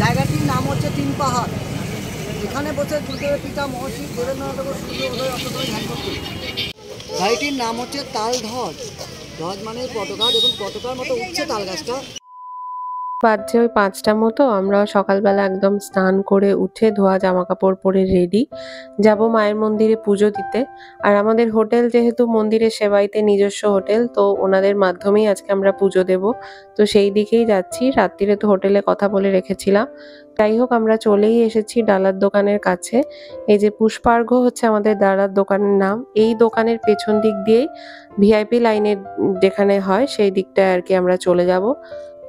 জায়গাটির নাম হচ্ছে তিন পাহাড়। এখানে বসে গুরুদেবের পিতা মহর্ষি দেবেন্দ্রনাথ সূর্য উদয় অস্তদয় ধ্যান করতেন। গাড়িটির নাম হচ্ছে তাল ধ্বজ। ধ্বজ মানে পতাকা। দেখুন পতাকার মতো উঠছে তাল গাছটা। বাজছে ওই 5টার মতো। আমরা সকালবেলা একদম স্নান করে উঠে ধোয়া জামা কাপড় পরে রেডি, যাব মায়ের মন্দিরে পুজো দিতে। আর আমাদের হোটেল যেহেতু মন্দিরের সেবাইতে নিজস্ব হোটেল, তো ওনাদের মাধ্যমেই আজকে আমরা পুজো দেব। তো সেই দিকেই যাচ্ছি। রাত্রিরে তো হোটেলে কথা বলে রেখেছিলাম। যাই হোক, আমরা চলেই এসেছি ডালার দোকানের কাছে। এই যে পুষ্পার্ঘ হচ্ছে আমাদের ডালার দোকানের নাম। এই দোকানের পেছন দিক দিয়েই ভিআইপি লাইনের যেখানে হয় সেই দিকটায় আর কি আমরা চলে যাব।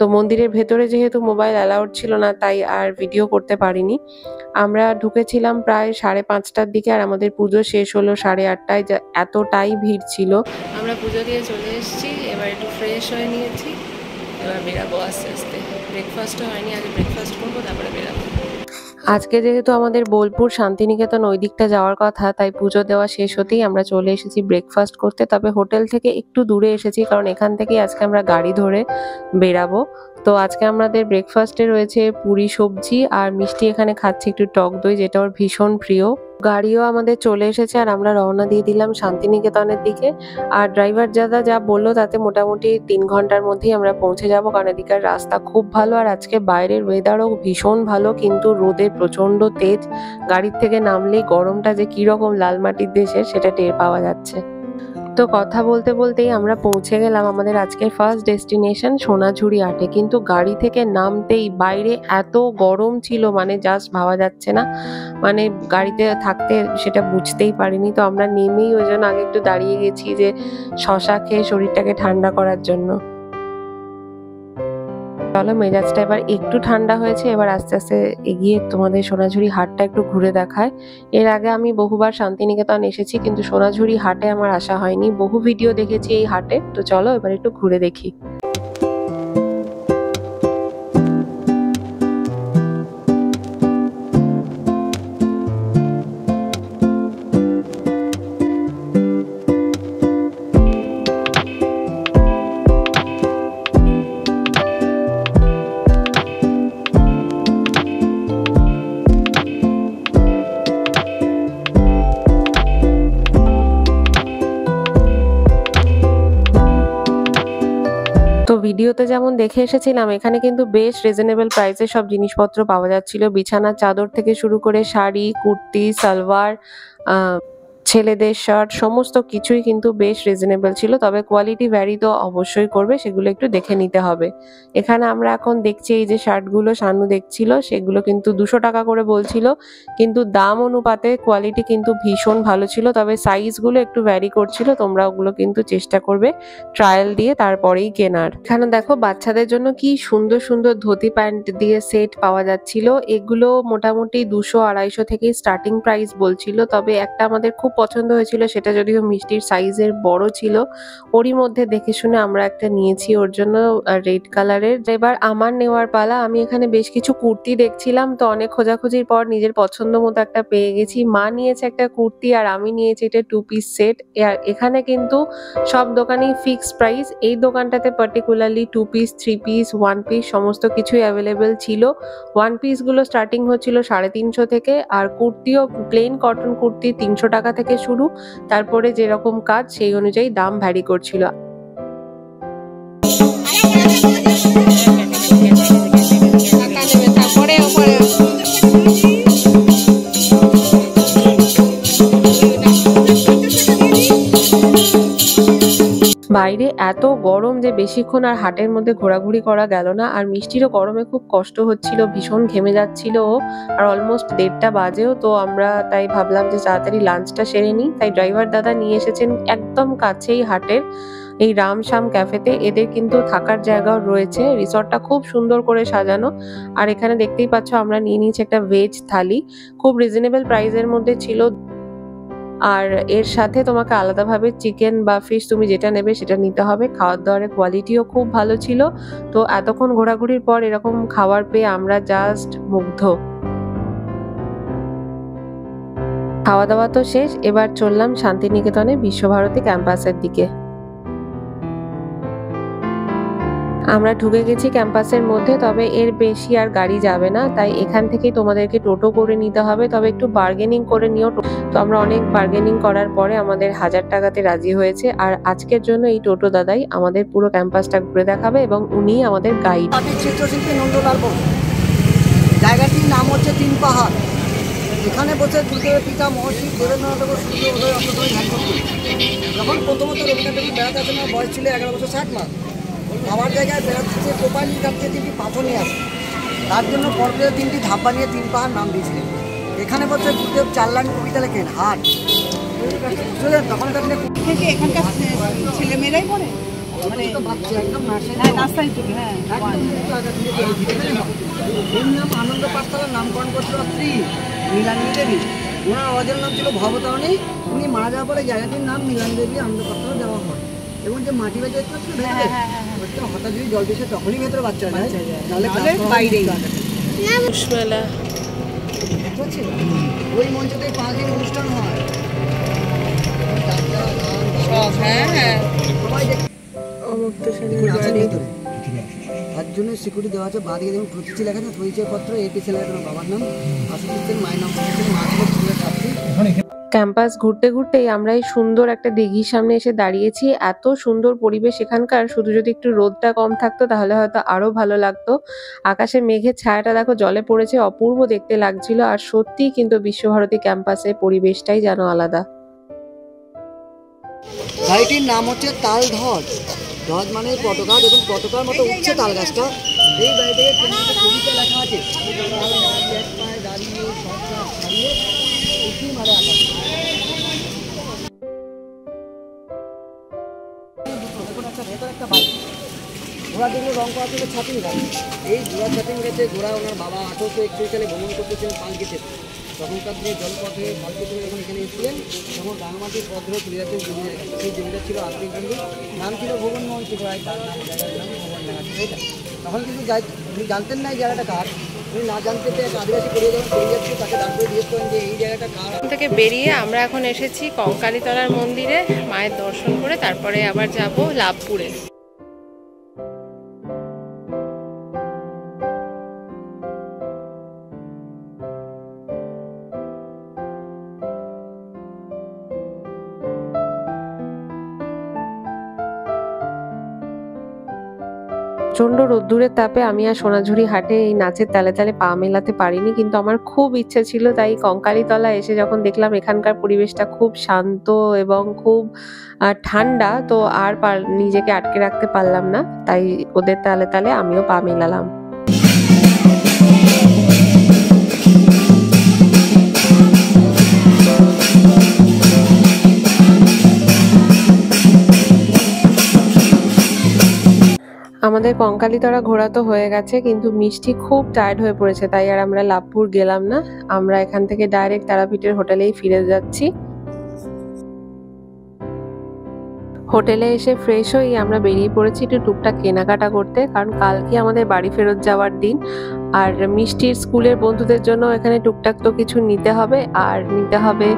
তো মন্দিরের ভেতরে যেহেতু মোবাইল অ্যালাউড ছিল না, তাই আর ভিডিও করতে পারিনি। আমরা ঢুকেছিলাম প্রায় 5:30টার দিকে, আর আমাদের পুজো শেষ হলো 8:30টায়। এতটাই ভিড় ছিল। আমরা পুজো দিয়ে চলে এসেছি। এবার একটু ফ্রেশ হয়ে নিয়েছি, এবার বেরাবো আস্তে আস্তে। ব্রেকফাস্টও হয়নি, আগে ব্রেকফাস্ট করবো তারপরে বেরাবো। আজকে যেহেতু আমাদের বোলপুর শান্তিনিকেতন ওই দিকটা যাওয়ার কথা, তাই পুজো দেওয়া শেষ হতেই আমরা চলে এসেছি ব্রেকফাস্ট করতে। তবে হোটেল থেকে একটু দূরে এসেছি, কারণ এখান থেকেই আজকে আমরা গাড়ি ধরে বেরাবো। তো আজকে আমাদের ব্রেকফাস্টে রয়েছে পুরি সবজি আর মিষ্টি। এখানে খাচ্ছি একটু টক দই, যেটা ওর ভীষণ প্রিয়। গাড়িও আমাদের চলে এসেছে, আর আমরা রওনা দিয়ে দিলাম শান্তিনিকেতনের দিকে। আর ড্রাইভার দাদা যা বললো তাতে মোটামুটি 3 ঘন্টার মধ্যেই আমরা পৌঁছে যাব, কারণ এদিকের রাস্তা খুব ভালো। আর আজকে বাইরের ওয়েদারও ভীষণ ভালো, কিন্তু রোদের প্রচন্ড তেজ। গাড়ির থেকে নামলেই গরমটা যে কিরকম লাল মাটির দেশে সেটা টের পাওয়া যাচ্ছে। তো কথা বলতে বলতেই আমরা পৌঁছে গেলাম আমাদের আজকের ফার্স্ট ডেস্টিনেশন সোনাঝুরি হাটে। কিন্তু গাড়ি থেকে নামতেই বাইরে এত গরম ছিল, মানে জাস্ট ভাবা যাচ্ছে না। মানে গাড়িতে থাকতে সেটা বুঝতেই পারিনি। তো আমরা নেমেই ওই জন্য আগে একটু দাঁড়িয়ে গেছি যে শশা খেয়ে শরীরটাকে ঠান্ডা করার জন্য। চলো, মেজাজটা এবার একটু ঠান্ডা হয়েছে, এবার আস্তে আস্তে এগিয়ে তোমাদের সোনাঝুরি হাটটা একটু ঘুরে দেখায়। এর আগে আমি বহুবার শান্তিনিকেতন এসেছি, কিন্তু সোনাঝুরি হাটে আমার আসা হয়নি। বহু ভিডিও দেখেছি এই হাটে। তো চলো এবার একটু ঘুরে দেখি। তো ভিডিওতে যেমন দেখে এসেছিলাম, এখানে কিন্তু বেশ রিজনেবল প্রাইসে সব জিনিসপত্র পাওয়া যাচ্ছিল। বিছানার চাদর থেকে শুরু করে শাড়ি, কুর্তি, সালোয়ার, ছেলেদের শার্ট, সমস্ত কিছুই কিন্তু বেশ রিজনেবল ছিল। তবে কোয়ালিটি ভ্যারি তো অবশ্যই করবে, সেগুলো একটু দেখে নিতে হবে। এখানে আমরা এখন দেখছি এই যে শার্টগুলো শানু দেখছিল, সেগুলো কিন্তু 200 টাকা করে বলছিল, কিন্তু দাম অনুপাতে কোয়ালিটি কিন্তু ভীষণ ভালো ছিল। তবে সাইজগুলো একটু ভ্যারি করছিল। তোমরা ওগুলো কিন্তু চেষ্টা করবে ট্রায়াল দিয়ে তারপরেই কেনার। এখানে দেখো বাচ্চাদের জন্য কি সুন্দর সুন্দর ধুতি প্যান্ট দিয়ে সেট পাওয়া যাচ্ছিল। এগুলো মোটামুটি 200-250 থেকে স্টার্টিং প্রাইস বলছিল। তবে একটা আমাদের খুব পছন্দ হয়েছিল, সেটা যদিও মিষ্টির সাইজের বড় ছিল, ওরই মধ্যে দেখে শুনে আমরা একটা নিয়েছি ওর জন্য, রেড কালারের। এবার আমার নেওয়ার পালা। আমি এখানে বেশ কিছু কুর্তি দেখছিলাম, তো অনেক খোঁজাখুঁজির পর নিজের পছন্দ মতো একটা পেয়ে গেছি। মা নিয়েছে একটা কুর্তি, আর আমি নিয়েছি এটা 2 পিস সেট। এখানে কিন্তু সব দোকানেই ফিক্সড প্রাইস। এই দোকানটাতে পার্টিকুলারলি 2 পিস, 3 পিস, 1 পিস সমস্ত কিছুই অ্যাভেলেবেল ছিল। 1 পিস গুলো স্টার্টিং হচ্ছিল 350 থেকে, আর কুর্তিও প্লেন কটন কুর্তি 300 টাকা থেকে শুরু। তারপরে যেরকম কাজ সেই অনুযায়ী দাম ভ্যারি করছিল। বাইরে এত গরম যে বেশিক্ষণ আর হাটের মধ্যে ঘোরাঘুরি করা গেল না। আর মিষ্টিরও গরমে খুব কষ্ট হচ্ছিল, ভীষণ ঘেমে যাচ্ছিল ও। আর অলমোস্ট 1:30টা বাজেও। তো আমরা তাই ভাবলাম যে তাড়াতাড়ি লাঞ্চটা সেরে নিই। তাই ড্রাইভার দাদা নিয়ে এসেছেন একদম কাছেই হাটের এই রামশ্যাম ক্যাফেতে। এদের কিন্তু থাকার জায়গাও রয়েছে। রিসর্টটা খুব সুন্দর করে সাজানো। আর এখানে দেখতেই পাচ্ছ আমরা নিয়ে নিয়েছি একটা ভেজ থালি, খুব রিজনেবল প্রাইসের মধ্যে ছিল। আর এর সাথে তোমাকে আলাদাভাবে চিকেন বা ফিশ তুমি যেটা নেবে সেটা নিতে হবে। খাওয়ার দাওয়ারের কোয়ালিটিও খুব ভালো ছিল। তো এতক্ষণ ঘোরাঘুরির পর এরকম খাবার পেয়ে আমরা জাস্ট মুগ্ধ। খাওয়া দাওয়া তো শেষ, এবার চললাম শান্তিনিকেতনে বিশ্বভারতী ক্যাম্পাসের দিকে। আমরা ঢুকে গেছি ক্যাম্পাসের মধ্যে, তবে এর বেশি আর গাড়ি যাবে না, তাই এখান থেকেই তোমাদেরকে টোটো করে নিতে হবে, তবে একটু বার্গেনিং করে নিও। তো আমরা অনেক বার্গেনিং করার পরে আমাদের 1000 টাকাতে রাজি হয়েছে। আর আজকের জন্য এই টোটো দাদাই আমাদের পুরো ক্যাম্পাসটা ঘুরে দেখাবে এবং উনিই আমাদের গাইড। চিত্রশিল্পী নন্দলাল বাবু, জায়গাটির নাম হচ্ছে তিন পাহাড়। এখানে বসে গুরুদেবের পিতা মহর্ষি দেবেন্দ্রনাথ ঠাকুর সূর্য উদয় অস্ত সময় ধ্যান করতেন। যখন প্রথমত রবীন্দ্রনাথ ঠাকুর বেড়াতে আসেন, আমার বয়স ছিল 11 বছর 60 মাস। আমার জায়গায় বেড়াতে কোপালি ঘাট থেকে 3টি পাথর নিয়ে আসে, তার জন্য পরপরে 3টি ধাপ বানিয়ে তিন পাহাড় নাম দিয়েছিলেন। এখানে বসে গুরুদেব 4 লাইন কবিতা লেখেন, হাট বুঝলেন। তখন থেকে এখানকার ছেলেমেয়েরাই পড়ে, মানে একদম নার্সারি থেকে। এর নাম আনন্দ পাঠশালার নামকরণ করছিল স্ত্রী নীলান্বী দেবী। ওনার অজের নাম ছিল ভবতারণী। উনি মারা যাওয়ার পরে জায়গাটির নাম নীলান্বী দেবী আনন্দ পাঠশালা দেওয়া হয়। এবং যে মাটি বেঁচে হঠাৎ যদি জল দিয়েছে তখনই ভেতরে বাচ্চা যায়, নাহলে বাইরেই। ওই মঞ্চতেই 5 দিন অনুষ্ঠান হয়। সবাই তার জন্য সিকিউরিটি দেওয়া আছে। বাদিকে দেখুন প্রতিটি লেখা আছে পরিচয়পত্র, এপি ছেলের বাবার নাম, আশুতোষের মায়ের নাম, ক্যাম্পাস ঘুরতে ঘুরতেই আমরা এই সুন্দর একটা দিঘির সামনে এসে দাঁড়িয়েছি। এত সুন্দর পরিবেশ এখানকার, শুধু যদি একটু রোদটা কম থাকতো তাহলে হয়তো আরো ভালো লাগতো। আকাশে মেঘের ছায়াটা দেখো জলে পড়েছে, অপূর্ব দেখতে লাগছিল। আর সত্যি কিন্তু বিশ্বভারতী ক্যাম্পাসের পরিবেশটাই যেন আলাদা। বাড়িটির নাম হচ্ছে তাল ধ্বজ। ধ্বজ মানে পতাকা, দেখুন পতাকার মতো উঠছে তাল গাছটা। এই বাড়িটাকে কবিতা লেখা আছে, দাঁড়িয়ে সরকার ছাড়িয়ে উঠি মারে আকাশ। ভেতরে একটা বাড়ি, ঘোড়া যেগুলো রং করা ছিল ছাতিম গাছ। এই ঘোড়া ছাতিম গাছে ঘোড়া ওনার বাবা 1861 সালে ভ্রমণ করতেছেন পালকিতে। তখনকার দিনে জলপথে পালকিতে যখন এখানে এসেছিলেন তখন রাঙামাটির পথ ধরে চলে যাচ্ছেন জমিদার কাছে। সেই জমিদার ছিল আত্মিক বন্ধু, নাম ছিল ভুবন মোহন ত্রিপুরা রায়। তার নাম জায়গার নাম ভুবন ডাঙ্গা ছিল। এটা তখন কিন্তু উনি জানতেন না এই জায়গাটা কার। উনি না জানতে পেয়ে এক আদিবাসী পড়িয়ে যখন চলে যাচ্ছে তাকে ডাক করে জিজ্ঞেস করেন যে এই জায়গাটা কার। এখান থেকে বেরিয়ে আমরা এখন এসেছি কঙ্কালীতলার মন্দিরে, মায়ের দর্শন করে তারপরে আবার যাব লাভপুরে। প্রচন্ড রোদ্দুরের তাপে আমি আর সোনাঝুরি হাটে এই নাচের তালে তালে পা মেলাতে পারিনি, কিন্তু আমার খুব ইচ্ছে ছিল। তাই কঙ্কালীতলা এসে যখন দেখলাম এখানকার পরিবেশটা খুব শান্ত এবং খুব ঠান্ডা, তো আর নিজেকে আটকে রাখতে পারলাম না, তাই ওদের তালে তালে আমিও পা মেলালাম। আমাদের কঙ্কালীতলা ঘোরা তো হয়ে গেছে, কিন্তু মিষ্টি খুব টায়ার্ড হয়ে পড়েছে, তাই আর আমরা লাভপুর গেলাম না। আমরা এখান থেকে ডাইরেক্ট তারাপীঠের হোটেলেই ফিরে যাচ্ছি। হোটেলে এসে ফ্রেশ হয়ে আমরা বেরিয়ে পড়েছি একটু টুকটাক কেনাকাটা করতে, কারণ কালকে আমাদের বাড়ি ফেরত যাওয়ার দিন। আর মিষ্টির স্কুলের বন্ধুদের জন্য এখানে টুকটাক তো কিছু নিতে হবে, আর নিতে হবে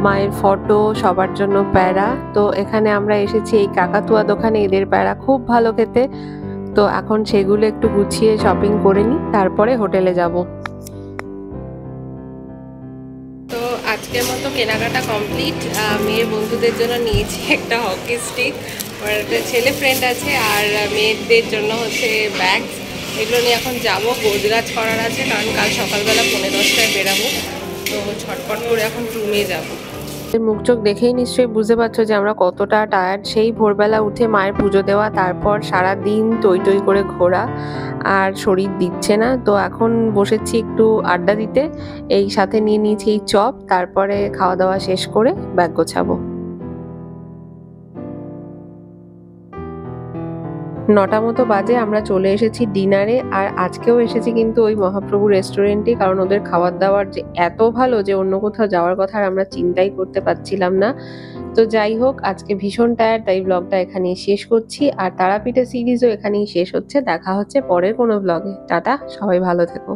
মায়ের ফটো, সবার জন্য প্যারা। তো এখানে আমরা এসেছি এই কাকাতুয়া দোকানে, এদের প্যারা খুব ভালো খেতে। তো এখন সেগুলো একটু গুছিয়ে শপিং করে নিই, তারপরে হোটেলে যাব। তো আজকের মতো কেনাকাটা কমপ্লিট। মেয়ের বন্ধুদের জন্য নিয়েছি একটা হকি স্টিক, আর একটা ছেলে ফ্রেন্ড আছে, আর মেয়েদের জন্য হচ্ছে ব্যাগ। এগুলো নিয়ে এখন যাবো, গোজগাছ করার আছে, কারণ কাল সকালবেলা 10:30টায় বেরাবো। তো ছটপট করে এখন রুমে যাবো। মুখ চোখ দেখেই নিশ্চয়ই বুঝতে পারছো যে আমরা কতটা টায়ার্ড। সেই ভোরবেলা উঠে মায়ের পুজো দেওয়া, তারপর সারা দিন টই টই করে ঘোরা, আর শরীর দিচ্ছে না। তো এখন বসেছি একটু আড্ডা দিতে, এই সাথে নিয়ে নিয়েছি এই চপ, তারপরে খাওয়া দাওয়া শেষ করে ব্যাগ গোছাবো। 9টা মতো বাজে, আমরা চলে এসেছি ডিনারে। আর আজকেও এসেছি কিন্তু ওই মহাপ্রভু রেস্টুরেন্টে, কারণ ওদের খাবার দাবার যে এত ভালো যে অন্য কোথাও যাওয়ার কথা আর আমরা চিন্তাই করতে পারছিলাম না। তো যাই হোক, আজকে ভীষণ টায়ার্ড, তাই ব্লগটা এখানেই শেষ করছি। আর তারাপীঠের সিরিজও এখানেই শেষ হচ্ছে। দেখা হচ্ছে পরের কোনো ব্লগে। টাটা, সবাই ভালো থেকো।